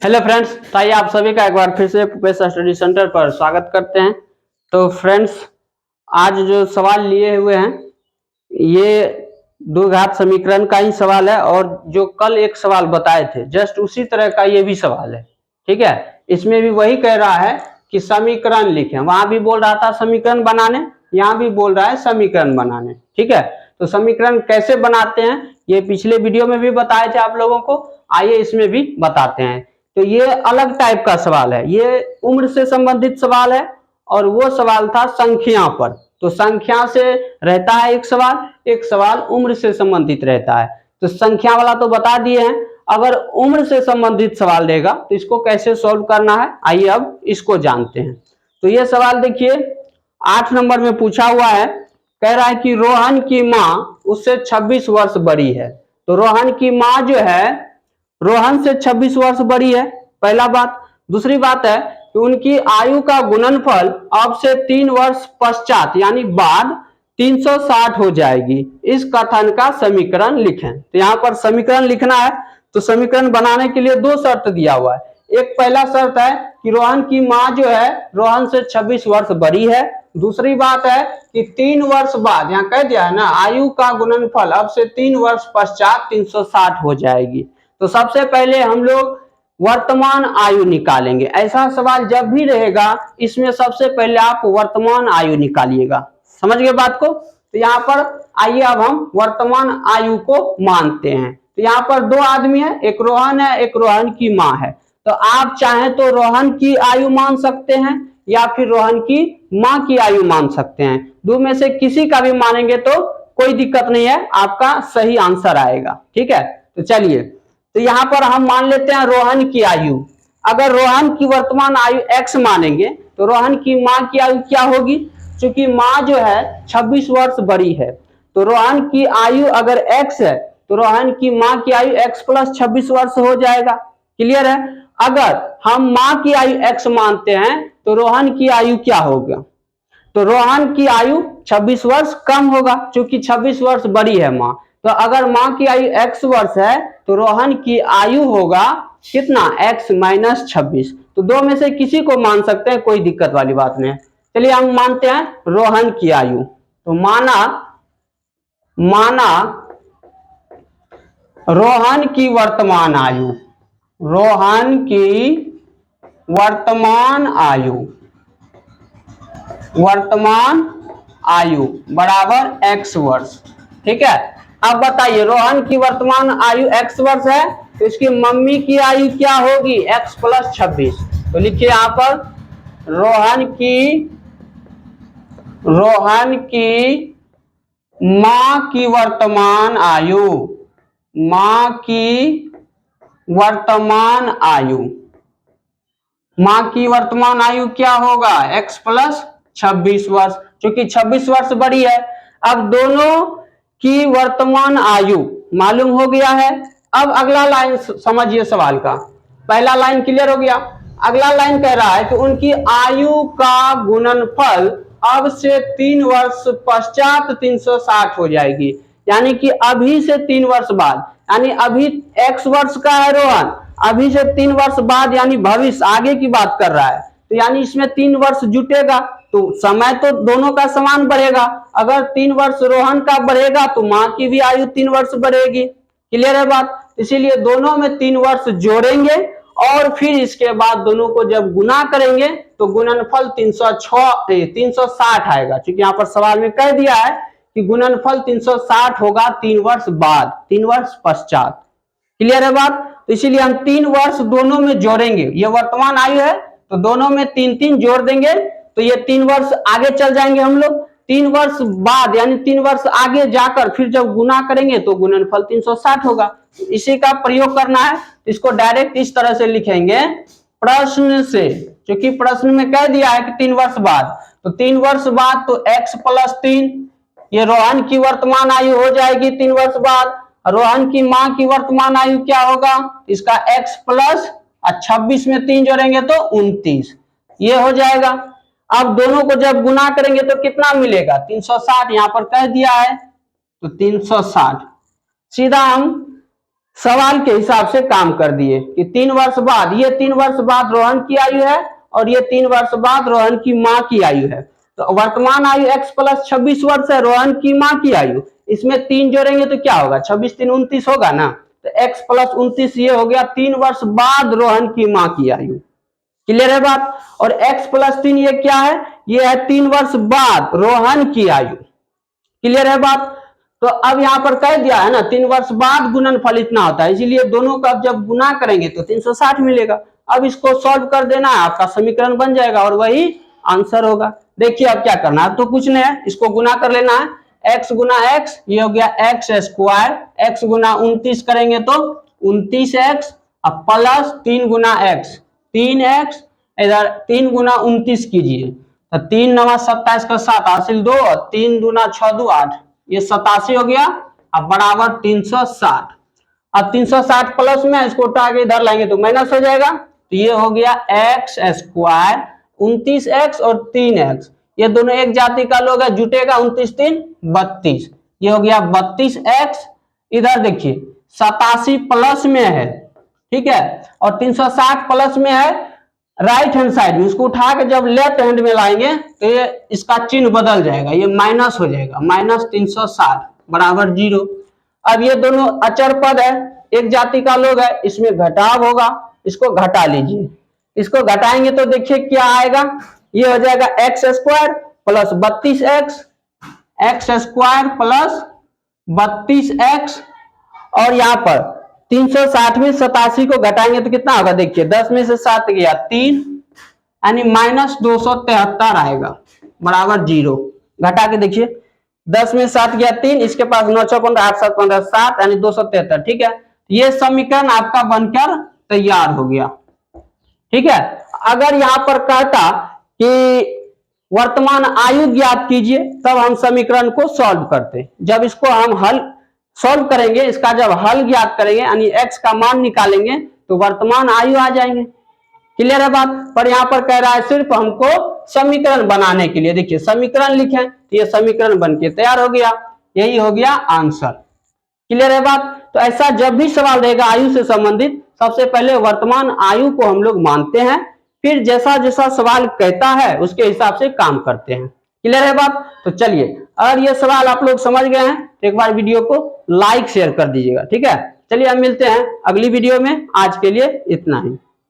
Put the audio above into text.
Hello friends, तो आइए आप सभी का एक बार फिर से भूपेश स्टडी सेंटर पर स्वागत करते हैं। तो फ्रेंड्स, आज जो सवाल लिए हुए हैं ये द्विघात समीकरण का ही सवाल है और जो कल एक सवाल बताए थे जस्ट उसी तरह का ये भी सवाल है। ठीक है, इसमें भी वही कह रहा है कि समीकरण लिखें। वहां भी बोल रहा था समीकरण बनाने, यहाँ भी बोल रहा है समीकरण बनाने। ठीक है, तो समीकरण कैसे बनाते हैं ये पिछले वीडियो में भी बताए थे आप लोगों को, आइए इसमें भी बताते हैं। तो ये अलग टाइप का सवाल है, ये उम्र से संबंधित सवाल है और वो सवाल था संख्या पर। तो संख्या से रहता है एक सवाल उम्र से संबंधित रहता है। तो संख्या वाला तो बता दिए हैं, अगर उम्र से संबंधित सवाल देगा तो इसको कैसे सॉल्व करना है, आइए अब इसको जानते हैं। तो ये सवाल देखिए 8 नंबर में पूछा हुआ है, कह रहा है कि रोहन की माँ उससे 26 वर्ष बड़ी है। तो रोहन की माँ जो है रोहन से 26 वर्ष बड़ी है, पहला बात। दूसरी बात है कि उनकी आयु का गुणनफल अब से 3 वर्ष पश्चात यानी बाद 360 हो जाएगी। इस कथन का समीकरण लिखें। तो यहाँ पर समीकरण लिखना है, तो समीकरण बनाने के लिए दो शर्त दिया हुआ है। एक पहला शर्त है कि रोहन की माँ जो है रोहन से 26 वर्ष बड़ी है। दूसरी बात है कि 3 वर्ष बाद, यहाँ कह दिया है ना, आयु का गुणनफल अब से 3 वर्ष पश्चात 360 हो जाएगी। तो सबसे पहले हम लोग वर्तमान आयु निकालेंगे। ऐसा सवाल जब भी रहेगा इसमें सबसे पहले आप वर्तमान आयु निकालिएगा। समझ गए बात को? तो यहाँ पर आइए अब हम वर्तमान आयु को मानते हैं। तो यहाँ पर दो आदमी है, एक रोहन है, एक रोहन की माँ है। तो आप चाहें तो रोहन की आयु मान सकते हैं या फिर रोहन की माँ की आयु मान सकते हैं। दो में से किसी का भी मानेंगे तो कोई दिक्कत नहीं है, आपका सही आंसर आएगा। ठीक है, तो चलिए, तो यहाँ पर हम मान लेते हैं रोहन की आयु। अगर रोहन की वर्तमान आयु x मानेंगे तो रोहन की माँ की आयु क्या होगी? क्योंकि माँ जो है 26 वर्ष बड़ी है, तो रोहन की आयु अगर x है तो रोहन की माँ की आयु x प्लस 26 वर्ष हो जाएगा। क्लियर है? अगर हम माँ की आयु x मानते हैं तो रोहन की आयु क्या होगा? तो रोहन की आयु 26 वर्ष कम होगा, क्योंकि 26 वर्ष बड़ी है माँ। तो अगर माँ की आयु x वर्ष है तो रोहन की आयु होगा कितना? x minus 26। तो दो में से किसी को मान सकते हैं, कोई दिक्कत वाली बात नहीं है। चलिए हम मानते हैं रोहन की आयु। तो माना रोहन की वर्तमान आयु, रोहन की वर्तमान आयु बराबर x वर्ष। ठीक है, अब बताइए रोहन की वर्तमान आयु x वर्ष है तो इसकी मम्मी की आयु क्या होगी? x plus 26। तो लिखिए यहां पर रोहन की मां की वर्तमान आयु क्या होगा? x प्लस 26 वर्ष, क्योंकि 26 वर्ष बड़ी है। अब दोनों की वर्तमान आयु मालूम हो गया है। अब अगला लाइन समझिए सवाल का। पहला लाइन क्लियर हो गया। अगला लाइन कह रहा है कि उनकी आयु का गुणनफल अब से 3 वर्ष पश्चात 360 हो जाएगी। यानी कि अभी से 3 वर्ष बाद, यानी अभी x वर्ष का है रोहन, अभी से 3 वर्ष बाद यानी भविष्य आगे की बात कर रहा है। तो यानी इसमें 3 वर्ष जुटेगा तो समय तो दोनों का समान बढ़ेगा। अगर 3 वर्ष रोहन का बढ़ेगा तो माँ की भी आयु 3 वर्ष बढ़ेगी। क्लियर है बात? इसीलिए दोनों में 3 वर्ष जोड़ेंगे और फिर इसके बाद दोनों को जब गुना करेंगे तो गुणनफल 360 आएगा। क्योंकि यहाँ पर सवाल में कह दिया है कि गुणनफल 360 होगा 3 वर्ष बाद, 3 वर्ष पश्चात। क्लियर है बात? तो इसीलिए हम 3 वर्ष दोनों में जोड़ेंगे। ये वर्तमान आयु है तो दोनों में 3 जोड़ देंगे तो ये 3 वर्ष आगे चल जाएंगे हम लोग। 3 वर्ष बाद यानी 3 वर्ष आगे जाकर फिर जब गुना करेंगे तो गुणनफल 360 होगा। इसी का प्रयोग करना है, इसको डायरेक्ट इस तरह से लिखेंगे प्रश्न से, क्योंकि प्रश्न में कह दिया है कि 3 वर्ष बाद। तो 3 वर्ष बाद तो x प्लस 3, ये रोहन की वर्तमान आयु हो जाएगी 3 वर्ष बाद। रोहन की माँ की वर्तमान आयु क्या होगा? इसका x प्लस 26 में 3 जोड़ेंगे तो 29, ये हो जाएगा। अब दोनों को जब गुना करेंगे तो कितना मिलेगा? 360, यहां पर कह दिया है तो 360। सीधा हम सवाल के हिसाब से काम कर दिए कि 3 वर्ष बाद, ये 3 वर्ष बाद रोहन की आयु है और ये 3 वर्ष बाद रोहन की माँ की आयु है। तो वर्तमान आयु x प्लस 26 वर्ष है रोहन की माँ की आयु, इसमें 3 जोड़ेंगे तो क्या होगा, 26 3 29 होगा ना। तो x प्लस 29 ये हो गया 3 वर्ष बाद रोहन की माँ की आयु। क्लियर है बात। और x प्लस 3 ये क्या है, ये है 3 वर्ष बाद रोहन की आयु। क्लियर है बात। तो अब यहां पर कह दिया है ना 3 वर्ष बाद गुणनफल इतना होता है, इसीलिए दोनों का जब गुना करेंगे तो 360 मिलेगा। अब इसको सॉल्व कर देना है, आपका समीकरण बन जाएगा और वही आंसर होगा। देखिए अब क्या करना है, तो कुछ नहीं है, इसको गुना कर लेना है। x गुना x ये हो गया x स्क्वायर, x गुना 29 करेंगे तो 29x अब प्लस 3 गुना x 3x, इधर 3 गुना 29 कीजिए तो 3 9 27 का 7 हासिल 2 और 3 दूना 6 2 8, ये 87 हो गया। अब बराबर 360। अब 360 प्लस में इसको उठा के इधर लाएंगे तो माइनस हो जाएगा, तो ये हो गया x स्क्वायर 29x और 3x, ये दोनों एक जाति का लोग है, जुटेगा 29 3 32, ये हो गया 32x। इधर देखिए 87 प्लस में है, ठीक है, और 360 प्लस में है राइट हैंड साइड में, इसको उठा के जब लेफ्ट हैंड में लाएंगे तो ये इसका चिन्ह बदल जाएगा, ये माइनस हो जाएगा, माइनस 360 बराबर 0। अब ये दोनों अचर पद है, एक जाति का लोग है, इसमें घटाव होगा, इसको घटा लीजिए। इसको घटाएंगे तो देखिए क्या आएगा, ये हो जाएगा x square plus 32x, x square plus 32x, और यहाँ पर 360 में 87 को घटाएंगे तो कितना होगा, देखिए 10 में से 7 गया 3, यानी माइनस 273 आएगा बराबर 0। घटा के देखिए 10 में 7 गया 3, इसके पास 9 6 15 8 7 15 7 यानी 273, ठीक है। ये समीकरण आपका बनकर तैयार हो गया, ठीक है। अगर यहाँ पर कहता कि वर्तमान आयु ज्ञात कीजिए तब हम समीकरण को सॉल्व करते, जब इसको हम हल सॉल्व करेंगे, इसका जब हल ज्ञात करेंगे यानी x का मान निकालेंगे तो वर्तमान आयु आ जाएंगे। क्लियर है बात। पर यहाँ पर कह रहा है सिर्फ हमको समीकरण बनाने के लिए, देखिए समीकरण लिखें तो ये समीकरण बनके तैयार हो गया, यही हो गया आंसर। क्लियर है बात। तो ऐसा जब भी सवाल रहेगा आयु से संबंधित, सबसे पहले वर्तमान आयु को हम लोग मानते हैं, फिर जैसा जैसा सवाल कहता है उसके हिसाब से काम करते हैं। क्लियर है बात। तो चलिए, अगर ये सवाल आप लोग समझ गए हैं तो एक बार वीडियो को लाइक शेयर कर दीजिएगा, ठीक है। चलिए हम मिलते हैं अगली वीडियो में, आज के लिए इतना ही।